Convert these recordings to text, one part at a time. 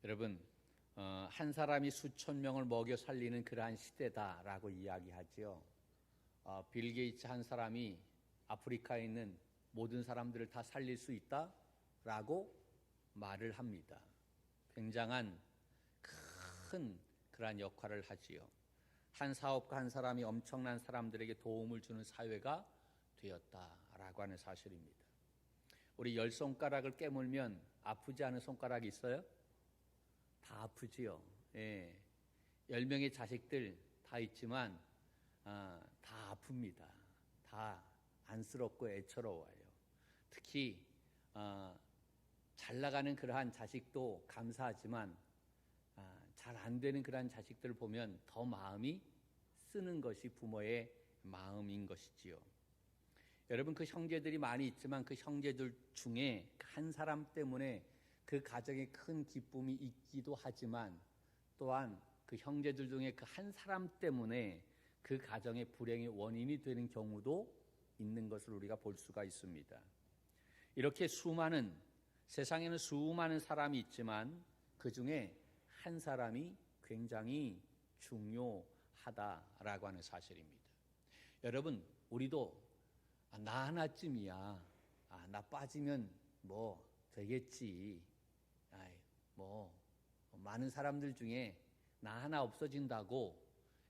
여러분, 한 사람이 수천 명을 먹여 살리는 그러한 시대다라고 이야기하지요. 빌 게이츠 한 사람이 아프리카에 있는 모든 사람들을 다 살릴 수 있다라고 말을 합니다. 굉장한 큰 그러한 역할을 하지요. 한 사업가 한 사람이 엄청난 사람들에게 도움을 주는 사회가 되었다라고 하는 사실입니다. 우리 10손가락을 깨물면 아프지 않은 손가락이 있어요? 다 아프지요. 예. 10명의 자식들 다 있지만 다 아픕니다. 다 안쓰럽고 애처로워요. 특히 잘 나가는 그러한 자식도 감사하지만 잘 안 되는 그러한 자식들을 보면 더 마음이 쓰는 것이 부모의 마음인 것이지요. 여러분, 그 형제들이 많이 있지만 그 형제들 중에 한 사람 때문에 그 가정에 큰 기쁨이 있기도 하지만 또한 그 형제들 중에 그 한 사람 때문에 그 가정의 불행의 원인이 되는 경우도 있는 것을 우리가 볼 수가 있습니다. 이렇게 세상에는 수많은 사람이 있지만 그 중에 한 사람이 굉장히 중요하다라고 하는 사실입니다. 여러분, 우리도 나 하나쯤이야. 나 빠지면 뭐 되겠지. 많은 사람들 중에 나 하나 없어진다고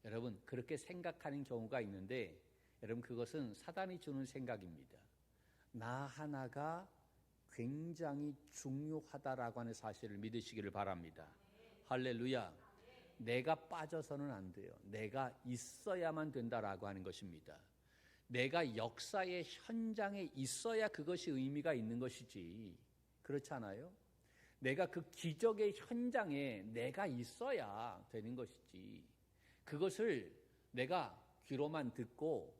여러분 그렇게 생각하는 경우가 있는데, 여러분 그것은 사단이 주는 생각입니다. 나 하나가 굉장히 중요하다라고 하는 사실을 믿으시기를 바랍니다. 할렐루야. 내가 빠져서는 안 돼요. 내가 있어야만 된다라고 하는 것입니다. 내가 역사의 현장에 있어야 그것이 의미가 있는 것이지, 그렇지 않아요? 내가 그 기적의 현장에 내가 있어야 되는 것이지, 그것을 내가 귀로만 듣고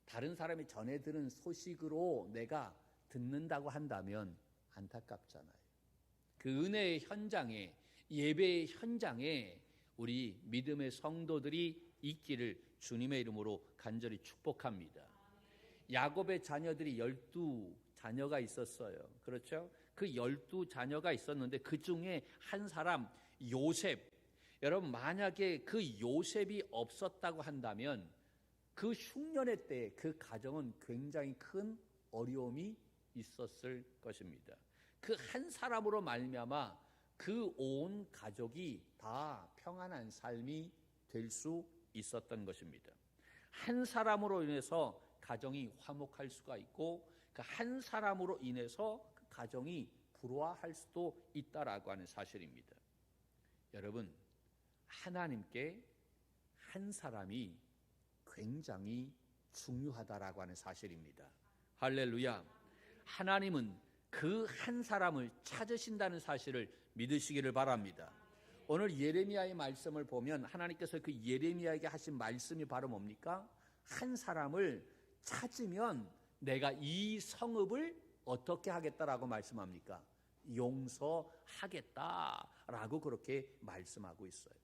다른 사람이 전해 들은 소식으로 내가 듣는다고 한다면 안타깝잖아요. 그 은혜의 현장에, 예배의 현장에 우리 믿음의 성도들이 있기를 주님의 이름으로 간절히 축복합니다. 야곱의 자녀들이 12자녀가 있었어요. 그렇죠? 그 12자녀가 있었는데 그 중에 한 사람 요셉, 여러분 만약에 그 요셉이 없었다고 한다면 그 흉년의 때에 그 가정은 굉장히 큰 어려움이 있었을 것입니다. 그 한 사람으로 말미암아 그 온 가족이 다 평안한 삶이 될 수 있었던 것입니다. 한 사람으로 인해서 가정이 화목할 수가 있고 그 한 사람으로 인해서 그 가정이 불화할 수도 있다라고 하는 사실입니다. 여러분, 하나님께 한 사람이 굉장히 중요하다라고 하는 사실입니다. 할렐루야. 하나님은 그 한 사람을 찾으신다는 사실을 믿으시기를 바랍니다. 오늘 예레미야의 말씀을 보면 하나님께서 그 예레미야에게 하신 말씀이 바로 뭡니까? 한 사람을 찾으면 내가 이 성읍을 어떻게 하겠다라고 말씀합니까? 용서하겠다라고 그렇게 말씀하고 있어요.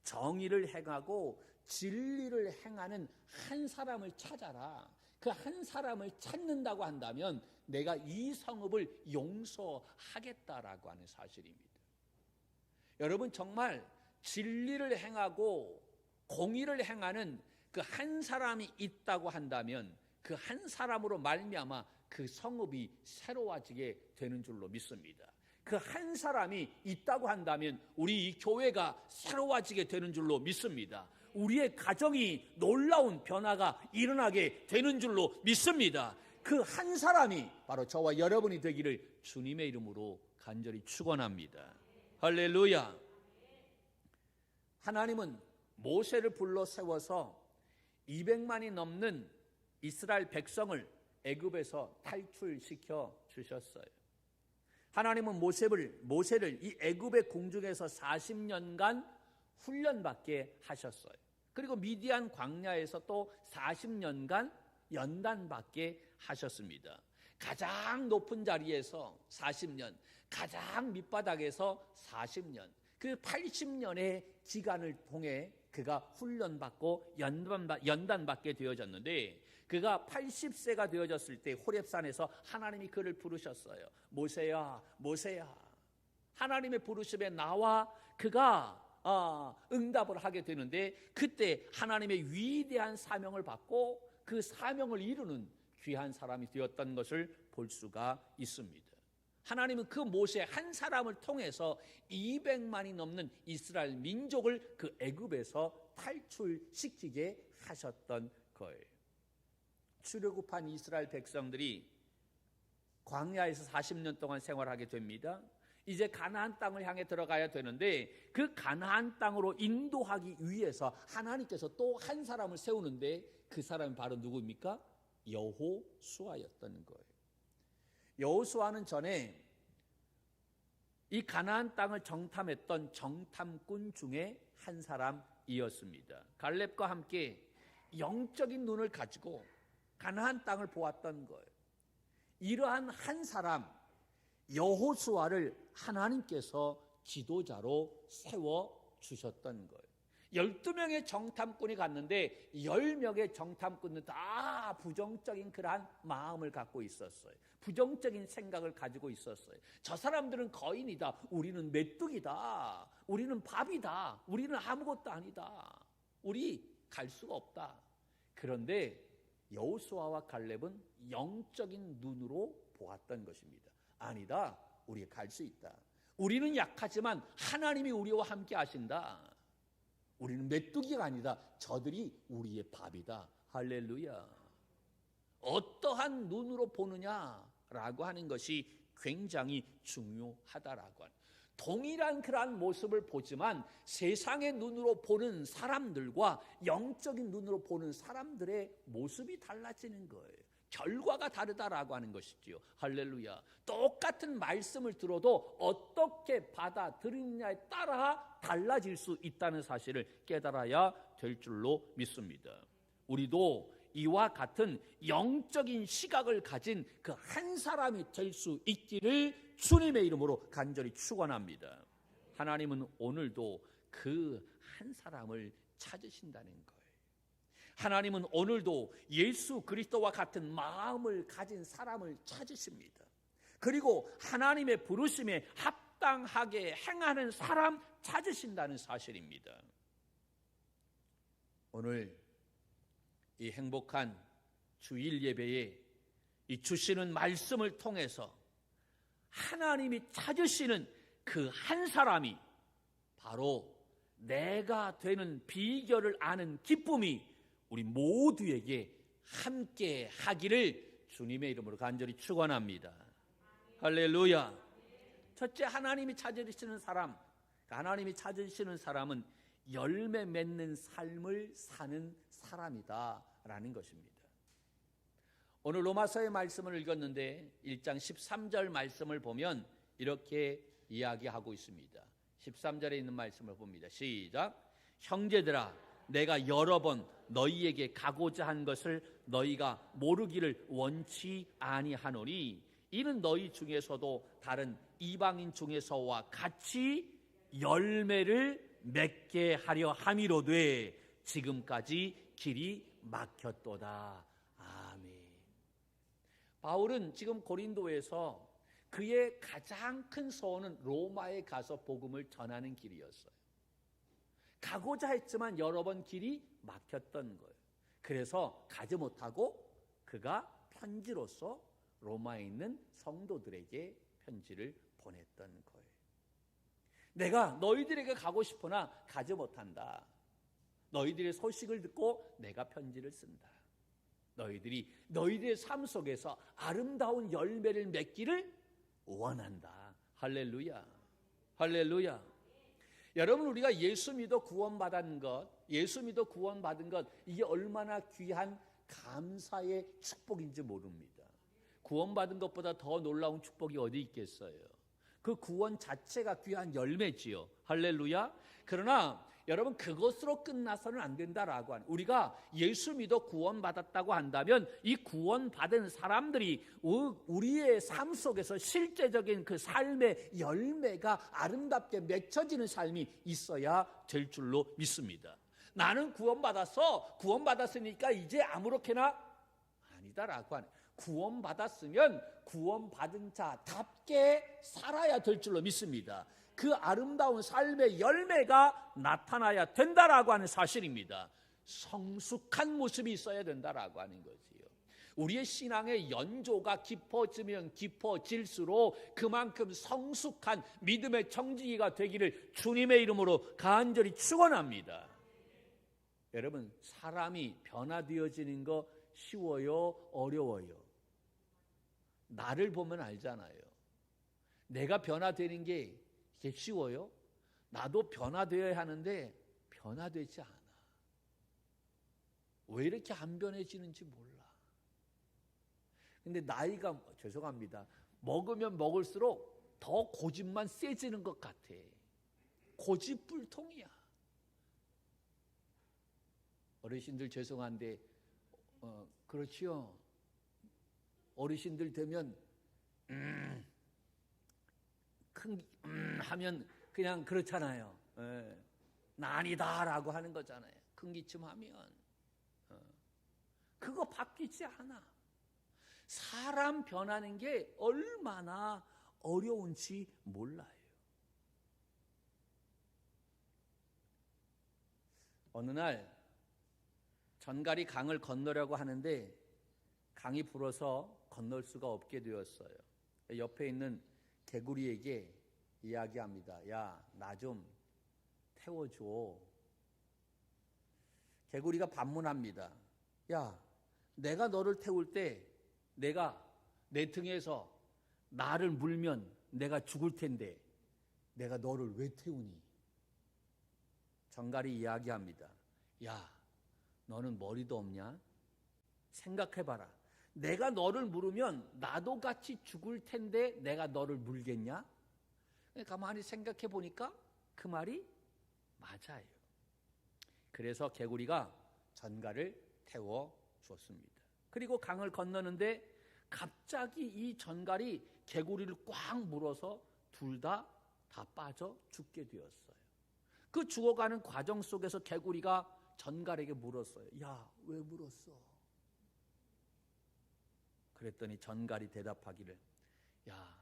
정의를 행하고 진리를 행하는 한 사람을 찾아라. 그 한 사람을 찾는다고 한다면 내가 이 성읍을 용서하겠다라고 하는 사실입니다. 여러분, 정말 진리를 행하고 공의를 행하는 그 한 사람이 있다고 한다면 그 한 사람으로 말미암아 그 성읍이 새로워지게 되는 줄로 믿습니다. 그 한 사람이 있다고 한다면 우리 이 교회가 새로워지게 되는 줄로 믿습니다. 우리의 가정이 놀라운 변화가 일어나게 되는 줄로 믿습니다. 그 한 사람이 바로 저와 여러분이 되기를 주님의 이름으로 간절히 축원합니다. 할렐루야. 하나님은 모세를 불러 세워서 200만이 넘는 이스라엘 백성을 애굽에서 탈출시켜 주셨어요. 하나님은 모세를 이 애굽의 궁중에서 40년간 훈련받게 하셨어요. 그리고 미디안 광야에서 또 40년간 연단받게 하셨습니다. 가장 높은 자리에서 40년, 가장 밑바닥에서 40년, 그 80년의 기간을 통해 그가 훈련받고 연단받게 되어졌는데, 그가 80세가 되어졌을 때 호렙산에서 하나님이 그를 부르셨어요. 모세야, 모세야. 하나님의 부르심에 나와 그가 응답을 하게 되는데, 그때 하나님의 위대한 사명을 받고 그 사명을 이루는 귀한 사람이 되었던 것을 볼 수가 있습니다. 하나님은 그 모세 한 사람을 통해서 200만이 넘는 이스라엘 민족을 그 애굽에서 탈출시키게 하셨던 거예요. 출애굽한 이스라엘 백성들이 광야에서 40년 동안 생활하게 됩니다. 이제 가나안 땅을 향해 들어가야 되는데, 그 가나안 땅으로 인도하기 위해서 하나님께서 또 한 사람을 세우는데, 그 사람이 바로 누구입니까? 여호수아였던 거예요. 여호수아는 전에 이 가나안 땅을 정탐했던 정탐꾼 중에 한 사람이었습니다. 갈렙과 함께 영적인 눈을 가지고 가나안 땅을 보았던 거예요. 이러한 한 사람 여호수아를 하나님께서 지도자로 세워주셨던 거예요. 12명의 정탐꾼이 갔는데 10명의 정탐꾼은 다 부정적인 그러한 마음을 갖고 있었어요. 부정적인 생각을 가지고 있었어요. 저 사람들은 거인이다, 우리는 메뚜기다, 우리는 밥이다, 우리는 아무것도 아니다, 우리 갈 수가 없다. 그런데 여호수아와 갈렙은 영적인 눈으로 보았던 것입니다. 아니다, 우리 갈 수 있다. 우리는 약하지만 하나님이 우리와 함께 하신다. 우리는 메뚜기가 아니다, 저들이 우리의 밥이다. 할렐루야. 어떠한 눈으로 보느냐라고 하는 것이 굉장히 중요하다라고 하는, 동일한 그러한 모습을 보지만 세상의 눈으로 보는 사람들과 영적인 눈으로 보는 사람들의 모습이 달라지는 거예요. 결과가 다르다라고 하는 것이지요. 할렐루야. 똑같은 말씀을 들어도 어떻게 받아들이느냐에 따라 달라질 수 있다는 사실을 깨달아야 될 줄로 믿습니다. 우리도 이와 같은 영적인 시각을 가진 그 한 사람이 될 수 있기를 주님의 이름으로 간절히 축원합니다. 하나님은 오늘도 그 한 사람을 찾으신다는 거예요. 하나님은 오늘도 예수 그리스도와 같은 마음을 가진 사람을 찾으십니다. 그리고 하나님의 부르심에 합당하게 행하는 사람 찾으신다는 사실입니다. 오늘 이 행복한 주일 예배에 이 주시는 말씀을 통해서 하나님이 찾으시는 그 한 사람이 바로 내가 되는 비결을 아는 기쁨이 우리 모두에게 함께 하기를 주님의 이름으로 간절히 축원합니다. 할렐루야. 첫째, 하나님이 찾으시는 사람, 하나님이 찾으시는 사람은 열매 맺는 삶을 사는 사람이다라는 것입니다. 오늘 로마서의 말씀을 읽었는데 1장 13절 말씀을 보면 이렇게 이야기하고 있습니다. 13절에 있는 말씀을 봅니다. 시작. 형제들아, 내가 여러 번 너희에게 가고자 한 것을 너희가 모르기를 원치 아니하노니 이는 너희 중에서도 다른 이방인 중에서와 같이 열매를 맺게 하려 함이로되 지금까지 길이 막혔도다. 아멘. 바울은 지금 고린도에서 그의 가장 큰 소원은 로마에 가서 복음을 전하는 길이었어요. 가고자 했지만 여러 번 길이 막혔던 거예요. 그래서 가지 못하고 그가 편지로서 로마에 있는 성도들에게 편지를 보냈던 거예요. 내가 너희들에게 가고 싶으나 가지 못한다. 너희들의 소식을 듣고 내가 편지를 쓴다. 너희들이 너희들의 삶 속에서 아름다운 열매를 맺기를 원한다. 할렐루야. 할렐루야. 여러분, 우리가 예수 믿어 구원받은 것, 예수 믿어 구원받은 것, 이게 얼마나 귀한 감사의 축복인지 모릅니다. 구원받은 것보다 더 놀라운 축복이 어디 있겠어요? 그 구원 자체가 귀한 열매지요. 할렐루야. 그러나 여러분, 그것으로 끝나서는 안 된다라고 하는, 우리가 예수 믿어 구원받았다고 한다면 이 구원받은 사람들이 우리의 삶 속에서 실제적인 그 삶의 열매가 아름답게 맺혀지는 삶이 있어야 될 줄로 믿습니다. 나는 구원받았으니까 이제 아무렇게나 아니다라고 하는, 구원받았으면 구원받은 자답게 살아야 될 줄로 믿습니다. 그 아름다운 삶의 열매가 나타나야 된다라고 하는 사실입니다. 성숙한 모습이 있어야 된다라고 하는 거지요. 우리의 신앙의 연조가 깊어지면 깊어질수록 그만큼 성숙한 믿음의 청지기가 되기를 주님의 이름으로 간절히 축원합니다. 여러분, 사람이 변화되어지는 거 쉬워요? 어려워요? 나를 보면 알잖아요. 내가 변화되는 게 이게 쉬워요? 나도 변화되어야 하는데 변화되지 않아. 왜 이렇게 안 변해지는지 몰라. 근데 나이가, 죄송합니다, 먹으면 먹을수록 더 고집만 세지는 것 같아. 고집불통이야. 어르신들 죄송한데 그렇지요. 어르신들 되면 하면 그냥 그렇잖아요. 나 아니다라고 하는 거잖아요. 큰 기침 하면 그거 바뀌지 않아. 사람 변하는 게 얼마나 어려운지 몰라요. 어느 날 전갈이 강을 건너려고 하는데 강이 불어서 건널 수가 없게 되었어요. 옆에 있는 개구리에게 이야기합니다. 야, 나 좀 태워줘. 개구리가 반문합니다. 야, 내가 너를 태울 때 내가 내 등에서 나를 물면 내가 죽을 텐데 내가 너를 왜 태우니? 전갈이 이야기합니다. 야, 너는 머리도 없냐? 생각해봐라. 내가 너를 물으면 나도 같이 죽을 텐데 내가 너를 물겠냐? 가만히 생각해 보니까 그 말이 맞아요. 그래서 개구리가 전갈을 태워 줬습니다. 그리고 강을 건너는데 갑자기 이 전갈이 개구리를 꽉 물어서 둘 다 빠져 죽게 되었어요. 그 죽어가는 과정 속에서 개구리가 전갈에게 물었어요. 야, 왜 물었어? 그랬더니 전갈이 대답하기를, 야,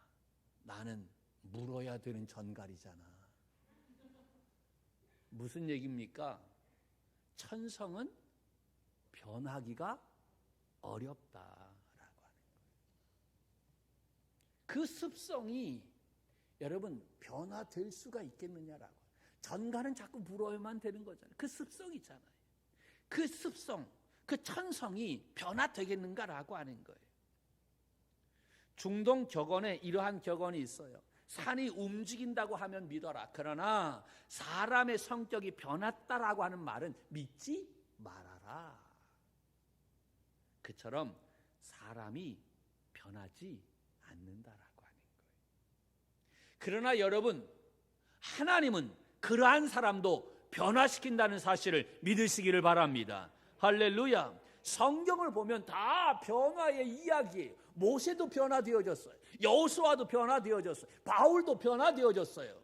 나는 물어야 되는 전갈이잖아. 무슨 얘기입니까? 천성은 변하기가 어렵다라고 하는 거예요. 그 습성이 여러분 변화될 수가 있겠느냐라고. 전갈은 자꾸 물어야만 되는 거잖아요. 그 습성이잖아요. 그 습성, 그 천성이 변화되겠는가라고 하는 거예요. 중동 격언에 이러한 격언이 있어요. 산이 움직인다고 하면 믿어라. 그러나 사람의 성격이 변했다라고 하는 말은 믿지 말아라. 그처럼 사람이 변하지 않는다라고 하는 거예요. 그러나 여러분, 하나님은 그러한 사람도 변화시킨다는 사실을 믿으시기를 바랍니다. 할렐루야. 성경을 보면 다 변화의 이야기예요. 모세도 변화되어졌어요. 여호수아도 변화되어졌어요. 바울도 변화되어졌어요.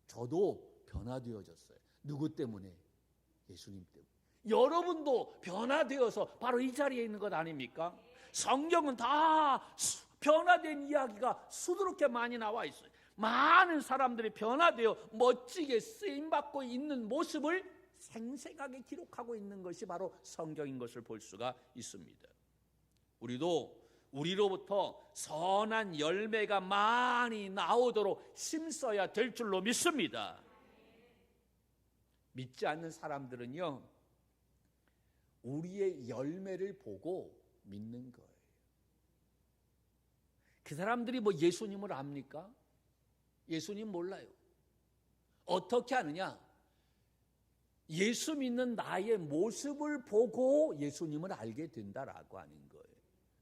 저도 변화되어졌어요. 누구 때문에? 예수님 때문에. 여러분도 변화되어서 바로 이 자리에 있는 것 아닙니까? 성경은 다 변화된 이야기가 수두룩게 많이 나와 있어요. 많은 사람들이 변화되어 멋지게 쓰임받고 있는 모습을 생생하게 기록하고 있는 것이 바로 성경인 것을 볼 수가 있습니다. 우리도 우리로부터 선한 열매가 많이 나오도록 힘써야 될 줄로 믿습니다. 믿지 않는 사람들은요, 우리의 열매를 보고 믿는 거예요. 그 사람들이 뭐 예수님을 압니까? 예수님 몰라요. 어떻게 아느냐? 예수 믿는 나의 모습을 보고 예수님을 알게 된다라고 하는 거예요.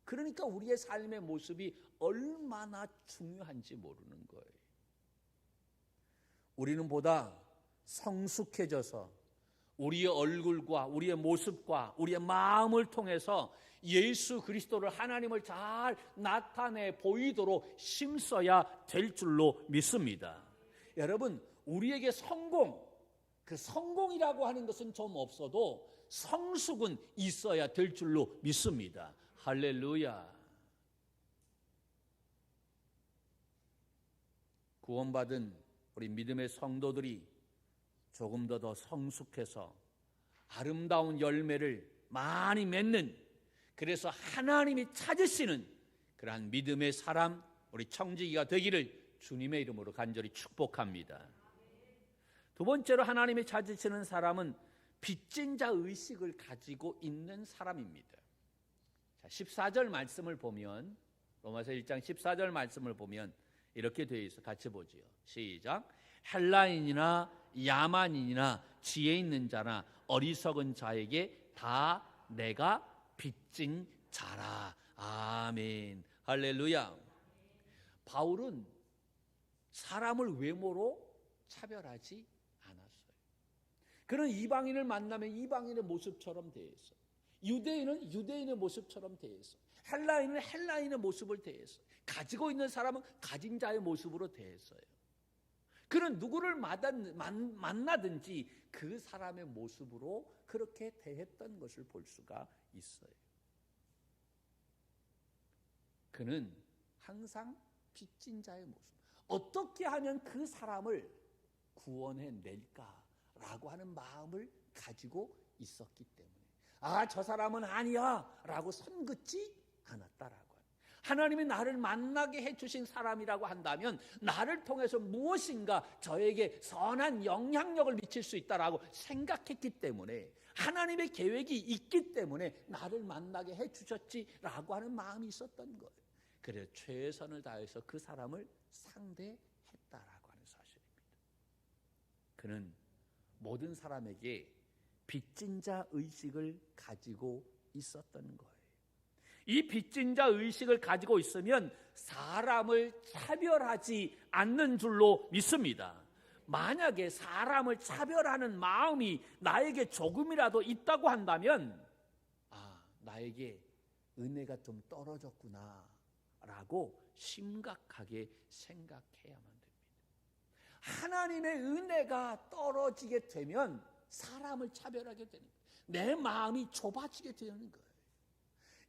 그러니까 우리의 삶의 모습이 얼마나 중요한지 모르는 거예요. 우리는 보다 성숙해져서 우리의 얼굴과 우리의 모습과 우리의 마음을 통해서 예수 그리스도를, 하나님을 잘 나타내 보이도록 힘써야 될 줄로 믿습니다. 여러분, 우리에게 그 성공이라고 하는 것은 좀 없어도 성숙은 있어야 될 줄로 믿습니다. 할렐루야. 구원받은 우리 믿음의 성도들이 조금 더 성숙해서 아름다운 열매를 많이 맺는, 그래서 하나님이 찾으시는 그러한 믿음의 사람, 우리 청지기가 되기를 주님의 이름으로 간절히 축복합니다. 두 번째로 하나님이 찾으시는 사람은 빚진 자 의식을 가지고 있는 사람입니다. 자, 14절 말씀을 보면, 로마서 1장 14절 말씀을 보면 이렇게 되어 있어. 같이 보지요. 시작. 헬라인이나 야만인이나 지혜 있는 자나 어리석은 자에게 다 내가 빚진 자라. 아멘. 할렐루야. 바울은 사람을 외모로 차별하지 않았어요. 그는 이방인을 만나면 이방인의 모습처럼 대했어. 유대인은 유대인의 모습처럼 대했어. 헬라인은 헬라인의 모습을 대했어. 가지고 있는 사람은 가진 자의 모습으로 대했어요. 그는 누구를 만나든지 그 사람의 모습으로 그렇게 대했던 것을 볼 수가 있어요. 그는 항상 빚진 자의 모습, 어떻게 하면 그 사람을 구원해낼까라고 하는 마음을 가지고 있었기 때문에, 아, 저 사람은 아니야 라고 선긋지 않았다라고. 하나님이 나를 만나게 해주신 사람이라고 한다면 나를 통해서 무엇인가 저에게 선한 영향력을 미칠 수 있다라고 생각했기 때문에, 하나님의 계획이 있기 때문에 나를 만나게 해주셨지라고 하는 마음이 있었던 거예요. 그래서 최선을 다해서 그 사람을 상대했다라고 하는 사실입니다. 그는 모든 사람에게 빚진 자 의식을 가지고 있었던 거예요. 이 빚진 자 의식을 가지고 있으면 사람을 차별하지 않는 줄로 믿습니다. 만약에 사람을 차별하는 마음이 나에게 조금이라도 있다고 한다면, 아, 나에게 은혜가 좀 떨어졌구나 라고 심각하게 생각해야만 됩니다. 하나님의 은혜가 떨어지게 되면 사람을 차별하게 되는 거예요. 내 마음이 좁아지게 되는 거예요.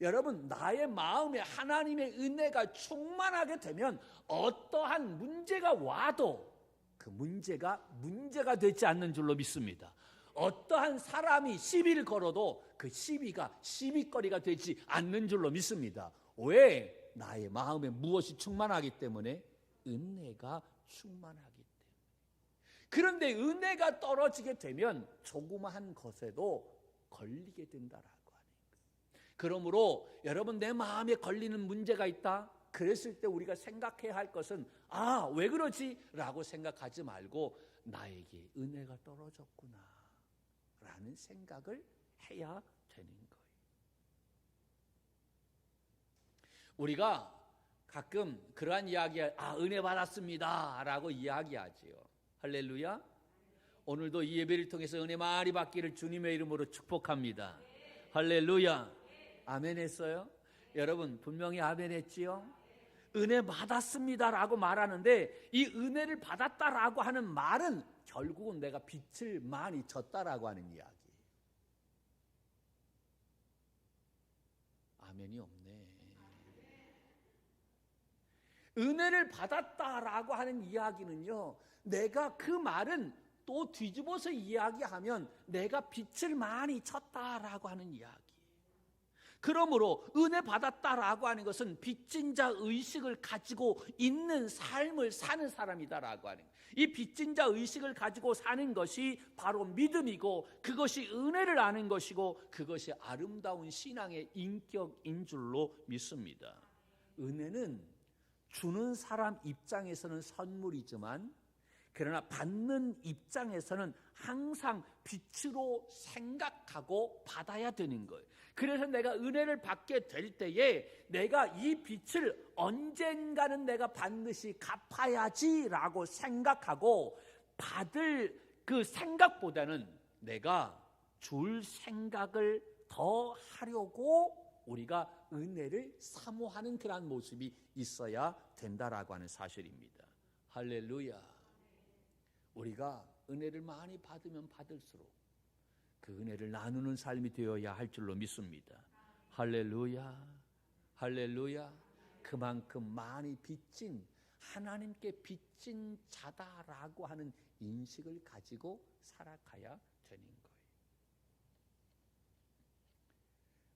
여러분, 나의 마음에 하나님의 은혜가 충만하게 되면 어떠한 문제가 와도 그 문제가 되지 않는 줄로 믿습니다. 어떠한 사람이 시비를 걸어도 그 시비가 시비거리가 되지 않는 줄로 믿습니다. 왜? 나의 마음에 무엇이 충만하기 때문에? 은혜가 충만하기 때문에. 그런데 은혜가 떨어지게 되면 조그마한 것에도 걸리게 된다라. 그러므로 여러분, 내 마음에 걸리는 문제가 있다? 그랬을 때 우리가 생각해야 할 것은, 아, 왜 그러지? 라고 생각하지 말고 나에게 은혜가 떨어졌구나 라는 생각을 해야 되는 거예요. 우리가 가끔 그러한 이야기, 아, 은혜 받았습니다 라고 이야기하지요. 할렐루야. 오늘도 이 예배를 통해서 은혜 많이 받기를 주님의 이름으로 축복합니다. 할렐루야. 아멘 했어요? 여러분, 분명히 아멘 했지요? 은혜 받았습니다라고 말하는데, 이 은혜를 받았다라고 하는 말은 결국은 내가 빚을 많이 졌다라고 하는 이야기예요. 아멘이 없네. 은혜를 받았다라고 하는 이야기는요, 내가 그 말은 또 뒤집어서 이야기하면 내가 빚을 많이 졌다라고 하는 이야기. 그러므로 은혜 받았다라고 하는 것은 빚진 자 의식을 가지고 있는 삶을 사는 사람이다라고 하는 거예요. 이 빚진 자 의식을 가지고 사는 것이 바로 믿음이고, 그것이 은혜를 아는 것이고, 그것이 아름다운 신앙의 인격인 줄로 믿습니다. 은혜는 주는 사람 입장에서는 선물이지만, 그러나 받는 입장에서는 항상 빛으로 생각하고 받아야 되는 거예요. 그래서 내가 은혜를 받게 될 때에 내가 이 빛을 언젠가는 내가 반드시 갚아야지라고 생각하고, 받을 그 생각보다는 내가 줄 생각을 더 하려고 우리가 은혜를 사모하는 그런 모습이 있어야 된다라고 하는 사실입니다. 할렐루야. 우리가 은혜를 많이 받으면 받을수록 그 은혜를 나누는 삶이 되어야 할 줄로 믿습니다. 할렐루야. 할렐루야. 그만큼 많이 빚진 하나님께 빚진 자다라고 하는 인식을 가지고 살아가야 되는 거예요.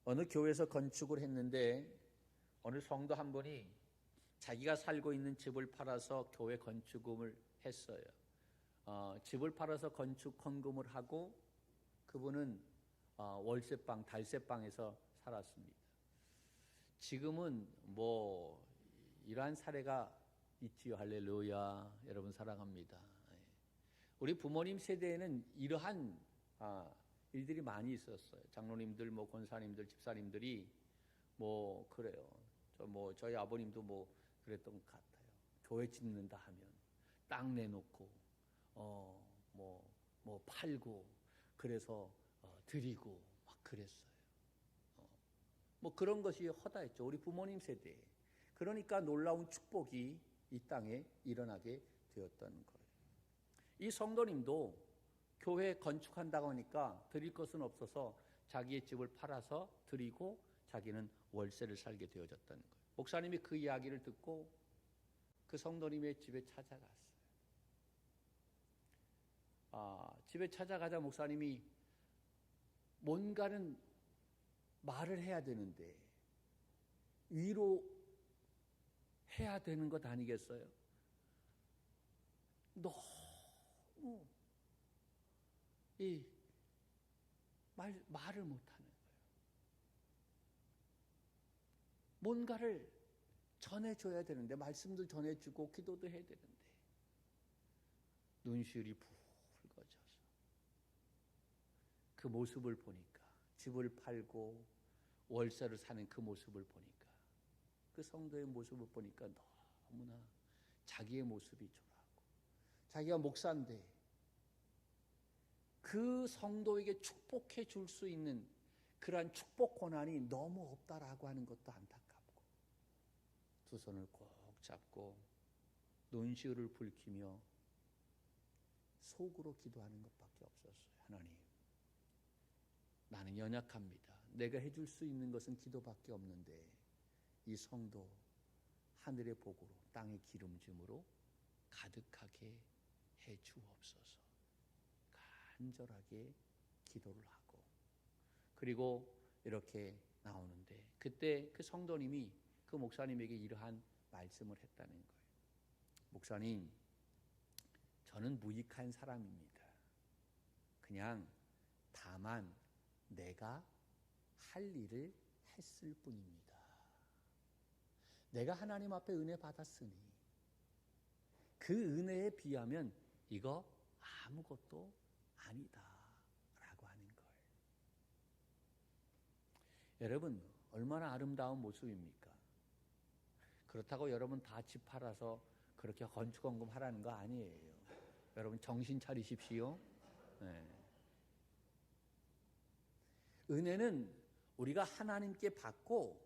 어느 교회에서 건축을 했는데 어느 성도 한 분이 자기가 살고 있는 집을 팔아서 교회 건축을 했어요. 집을 팔아서 건축 헌금을 하고 그분은 월세방, 달세방에서 살았습니다. 지금은 뭐 이러한 사례가 있지요. 할렐루야. 여러분 사랑합니다. 우리 부모님 세대에는 이러한 일들이 많이 있었어요. 장로님들, 뭐 권사님들, 집사님들이 뭐 그래요. 저희 아버님도 뭐 그랬던 것 같아요. 교회 짓는다 하면 땅 내놓고 뭐 팔고 그래서 드리고 막 그랬어요. 뭐 그런 것이 허다했죠. 우리 부모님 세대에. 그러니까 놀라운 축복이 이 땅에 일어나게 되었던 거예요. 이 성도님도 교회 건축한다고 하니까 드릴 것은 없어서 자기의 집을 팔아서 드리고 자기는 월세를 살게 되어졌다는 거예요. 목사님이 그 이야기를 듣고 그 성도님의 집에 찾아갔어요. 집에 찾아가자 목사님이 뭔가는 말을 해야 되는데 위로해야 되는 것 아니겠어요? 너무 말을 못하는 거예요. 뭔가를 전해줘야 되는데 말씀도 전해주고 기도도 해야 되는데 눈시울이 붉어져서 그 모습을 보니까 집을 팔고 월세를 사는 그 모습을 보니까 그 성도의 모습을 보니까 너무나 자기의 모습이 초라하고 자기가 목사인데 그 성도에게 축복해 줄 수 있는 그러한 축복 권한이 너무 없다라고 하는 것도 안타깝고 두 손을 꼭 잡고 눈시울을 붉히며 속으로 기도하는 것밖에 없었어요. 하나님, 나는 연약합니다. 내가 해줄 수 있는 것은 기도밖에 없는데 이 성도 하늘의 복으로 땅의 기름짐으로 가득하게 해 주옵소서. 간절하게 기도를 하고 그리고 이렇게 나오는데 그때 그 성도님이 그 목사님에게 이러한 말씀을 했다는 거예요. 목사님, 저는 무익한 사람입니다. 그냥 다만 내가 할 일을 했을 뿐입니다. 내가 하나님 앞에 은혜 받았으니 그 은혜에 비하면 이거 아무것도 아니다 라고 하는 거예요. 여러분, 얼마나 아름다운 모습입니까? 그렇다고 여러분 다 집 팔아서 그렇게 건축헌금 하라는 거 아니에요. 여러분 정신 차리십시오. 네. 은혜는 우리가 하나님께 받고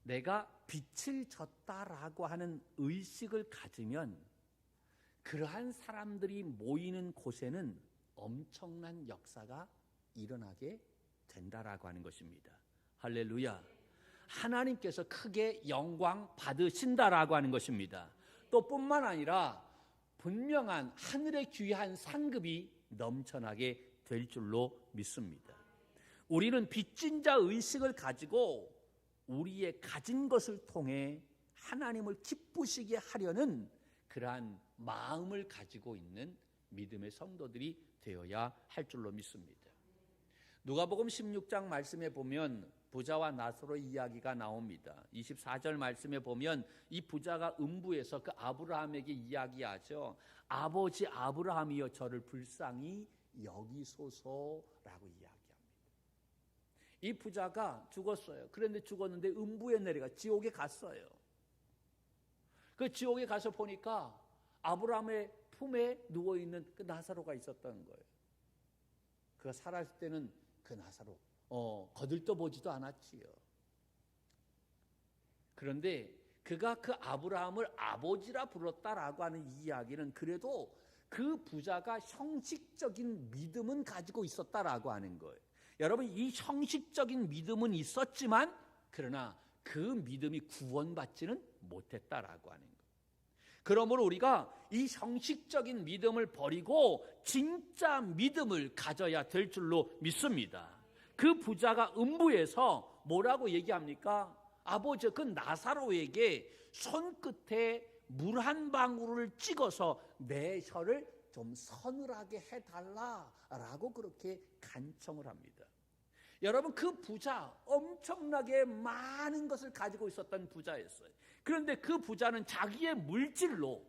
내가 빛을 졌다라고 하는 의식을 가지면 그러한 사람들이 모이는 곳에는 엄청난 역사가 일어나게 된다라고 하는 것입니다. 할렐루야. 하나님께서 크게 영광 받으신다라고 하는 것입니다. 또 뿐만 아니라 분명한 하늘의 귀한 상급이 넘쳐나게 될 줄로 믿습니다. 우리는 빚진 자 의식을 가지고 우리의 가진 것을 통해 하나님을 기쁘시게 하려는 그러한 마음을 가지고 있는 믿음의 성도들이 되어야 할 줄로 믿습니다. 누가복음 16장 말씀에 보면 부자와 나사로의 이야기가 나옵니다. 24절 말씀에 보면 이 부자가 음부에서 그 아브라함에게 이야기하죠. 아버지 아브라함이여 저를 불쌍히 여기소서라고 이야기합니다. 이 부자가 죽었어요. 그런데 죽었는데 음부에 내려가 지옥에 갔어요. 그 지옥에 가서 보니까 아브라함의 품에 누워있는 그 나사로가 있었던 거예요. 그가 살았을 때는 그 나사로 거들떠보지도 않았지요. 그런데 그가 그 아브라함을 아버지라 불렀다라고 하는 이야기는 그래도 그 부자가 형식적인 믿음은 가지고 있었다라고 하는 거예요. 여러분, 이 형식적인 믿음은 있었지만 그러나 그 믿음이 구원받지는 못했다라고 하는 거예요. 그러므로 우리가 이 형식적인 믿음을 버리고 진짜 믿음을 가져야 될 줄로 믿습니다. 그 부자가 음부에서 뭐라고 얘기합니까? 아버지, 그 나사로에게 손끝에 물 한 방울을 찍어서 내 혀를 좀 서늘하게 해달라라고 그렇게 간청을 합니다. 여러분, 그 부자 엄청나게 많은 것을 가지고 있었던 부자였어요. 그런데 그 부자는 자기의 물질로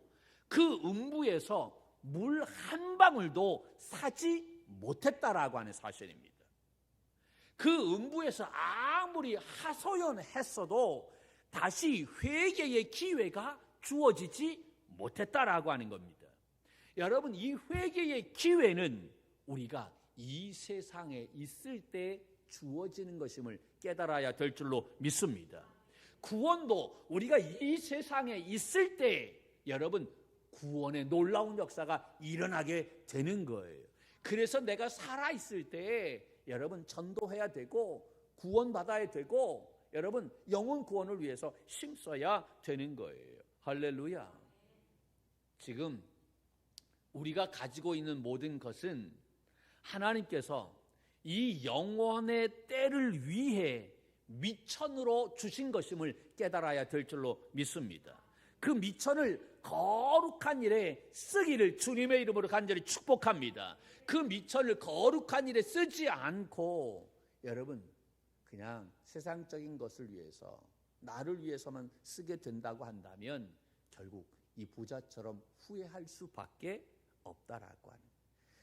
그 음부에서 물 한 방울도 사지 못했다라고 하는 사실입니다. 그 음부에서 아무리 하소연했어도 다시 회개의 기회가 주어지지 못했다라고 하는 겁니다. 여러분, 이 회개의 기회는 우리가 이 세상에 있을 때 주어지는 것임을 깨달아야 될 줄로 믿습니다. 구원도 우리가 이 세상에 있을 때 여러분 구원의 놀라운 역사가 일어나게 되는 거예요. 그래서 내가 살아있을 때 여러분 전도해야 되고 구원받아야 되고 여러분 영혼 구원을 위해서 힘써야 되는 거예요. 할렐루야. 지금 우리가 가지고 있는 모든 것은 하나님께서 이 영혼의 때를 위해 미천으로 주신 것임을 깨달아야 될 줄로 믿습니다. 그 미천을 거룩한 일에 쓰기를 주님의 이름으로 간절히 축복합니다. 그 미천을 거룩한 일에 쓰지 않고 여러분 그냥 세상적인 것을 위해서 나를 위해서만 쓰게 된다고 한다면 결국 이 부자처럼 후회할 수밖에 없다라고 하는,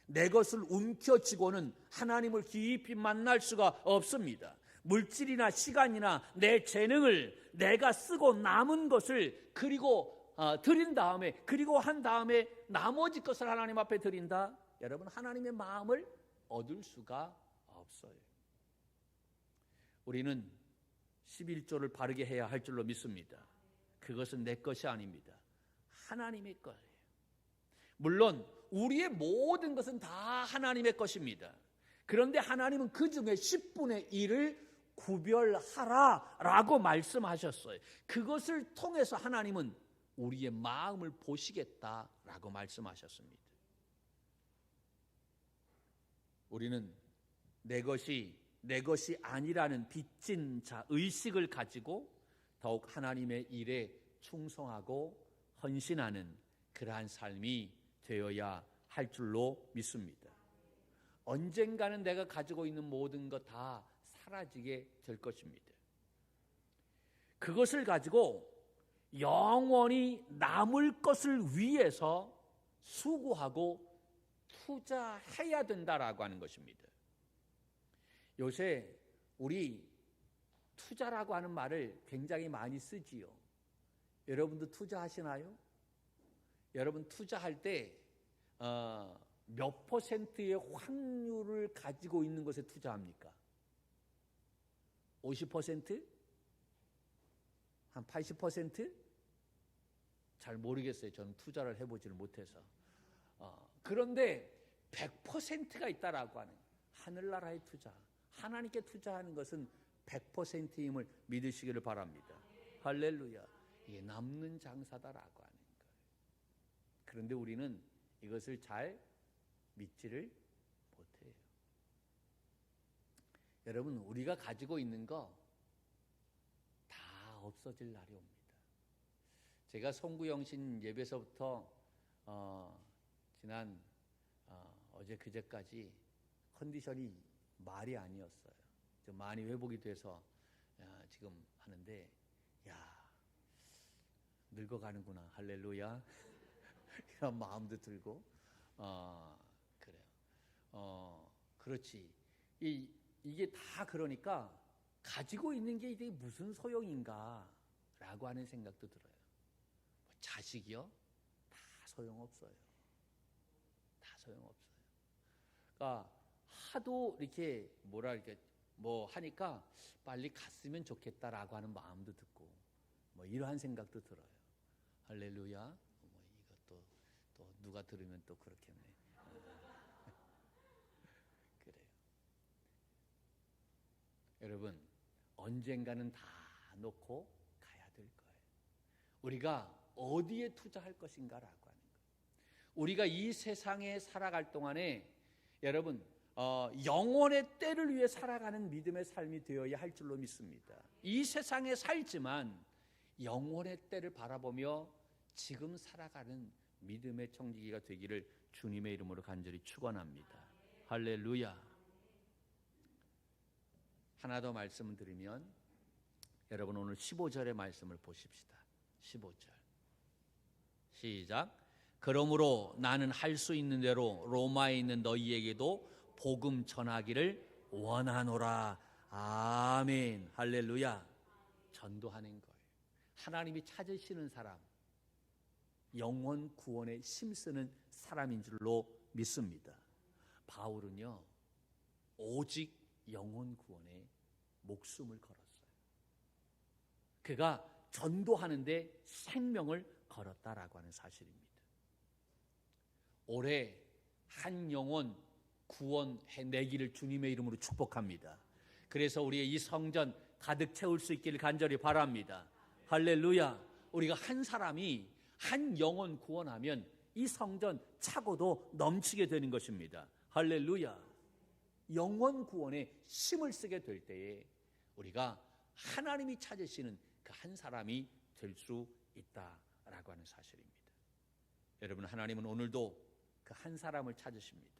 내 것을 움켜쥐고는 하나님을 깊이 만날 수가 없습니다. 물질이나 시간이나 내 재능을 내가 쓰고 남은 것을 그리고 드린 다음에 그리고 한 다음에 나머지 것을 하나님 앞에 드린다. 여러분 하나님의 마음을 얻을 수가 없어요. 우리는 11조를 바르게 해야 할 줄로 믿습니다. 그것은 내 것이 아닙니다. 하나님의 거예요. 물론 우리의 모든 것은 다 하나님의 것입니다. 그런데 하나님은 그 중에 10분의 1을 구별하라라고 말씀하셨어요. 그것을 통해서 하나님은 우리의 마음을 보시겠다라고 말씀하셨습니다. 우리는 내 것이 아니라는 빚진 자 의식을 가지고 더욱 하나님의 일에 충성하고 헌신하는 그러한 삶이 되어야 할 줄로 믿습니다. 언젠가는 내가 가지고 있는 모든 것 다 사라지게 될 것입니다. 그것을 가지고 영원히 남을 것을 위해서 수고하고 투자해야 된다라고 하는 것입니다. 요새 우리 투자라고 하는 말을 굉장히 많이 쓰지요. 여러분도 투자하시나요? 여러분 투자할 때 몇 퍼센트의 확률을 가지고 있는 것에 투자합니까? 50%? 한 80%? 잘 모르겠어요. 저는 투자를 해보지를 못해서. 그런데 100%가 있다라고 하는 하늘나라의 투자, 하나님께 투자하는 것은 100%임을 믿으시기를 바랍니다. 할렐루야. 이게 남는 장사다라고 하는 거예요. 그런데 우리는 이것을 잘 믿지를 못해요. 여러분 우리가 가지고 있는 거 다 없어질 날이 옵니다. 제가 송구영신 예배서부터 지난 어제 그제까지 컨디션이 말이 아니었어요. 좀 많이 회복이 돼서 지금 하는데 늙어가는구나. 할렐루야. 이런 마음도 들고 그래요. 그렇지. 이게 다 그러니까 가지고 있는 게 이게 무슨 소용인가 라고 하는 생각도 들어요. 자식이요? 다 소용없어요. 다 소용없어요. 그러니까 하도 이렇게 뭐 하니까 빨리 갔으면 좋겠다라고 하는 마음도 듣고 뭐 이러한 생각도 들어요. 할렐루야. 이것도 또 누가 들으면 또 그렇겠네. 그래요. 여러분 언젠가는 다 놓고 가야 될 거예요. 우리가 어디에 투자할 것인가라고 하는 거예요. 우리가 이 세상에 살아갈 동안에 여러분 영원의 때를 위해 살아가는 믿음의 삶이 되어야 할 줄로 믿습니다. 이 세상에 살지만 영원의 때를 바라보며 지금 살아가는 믿음의 청지기가 되기를 주님의 이름으로 간절히 축원합니다. 할렐루야. 하나 더 말씀을 드리면 여러분 오늘 15절의 말씀을 보십시다. 15절 시작. 그러므로 나는 할 수 있는 대로 로마에 있는 너희에게도 복음 전하기를 원하노라. 아멘. 할렐루야. 전도하는 거예요. 하나님이 찾으시는 사람, 영혼 구원에 힘쓰는 사람인 줄로 믿습니다. 바울은요 오직 영혼 구원에 목숨을 걸었어요. 그가 전도하는데 생명을 걸었다라고 하는 사실입니다. 올해 한 영혼 구원해내기를 주님의 이름으로 축복합니다. 그래서 우리의 이 성전 가득 채울 수 있기를 간절히 바랍니다. 할렐루야. 우리가 한 사람이 한 영혼 구원하면 이 성전 차고도 넘치게 되는 것입니다. 할렐루야. 영혼 구원에 힘을 쓰게 될 때에 우리가 하나님이 찾으시는 그 한 사람이 될 수 있다라고 하는 사실입니다. 여러분, 하나님은 오늘도 그 한 사람을 찾으십니다.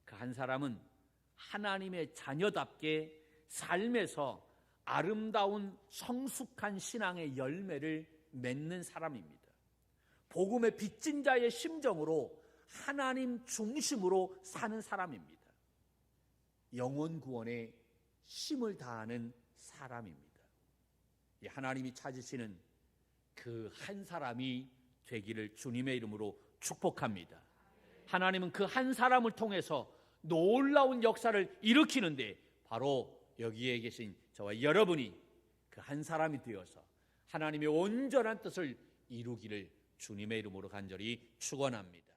그 한 사람은 하나님의 자녀답게 삶에서 아름다운 성숙한 신앙의 열매를 맺는 사람입니다. 복음의 빚진 자의 심정으로 하나님 중심으로 사는 사람입니다. 영혼 구원에 힘을 다하는 사람입니다. 하나님이 찾으시는 그 한 사람이 되기를 주님의 이름으로 축복합니다. 하나님은 그 한 사람을 통해서 놀라운 역사를 일으키는데 바로 여기에 계신 저와 여러분이 그 한 사람이 되어서 하나님의 온전한 뜻을 이루기를 주님의 이름으로 간절히 축원합니다.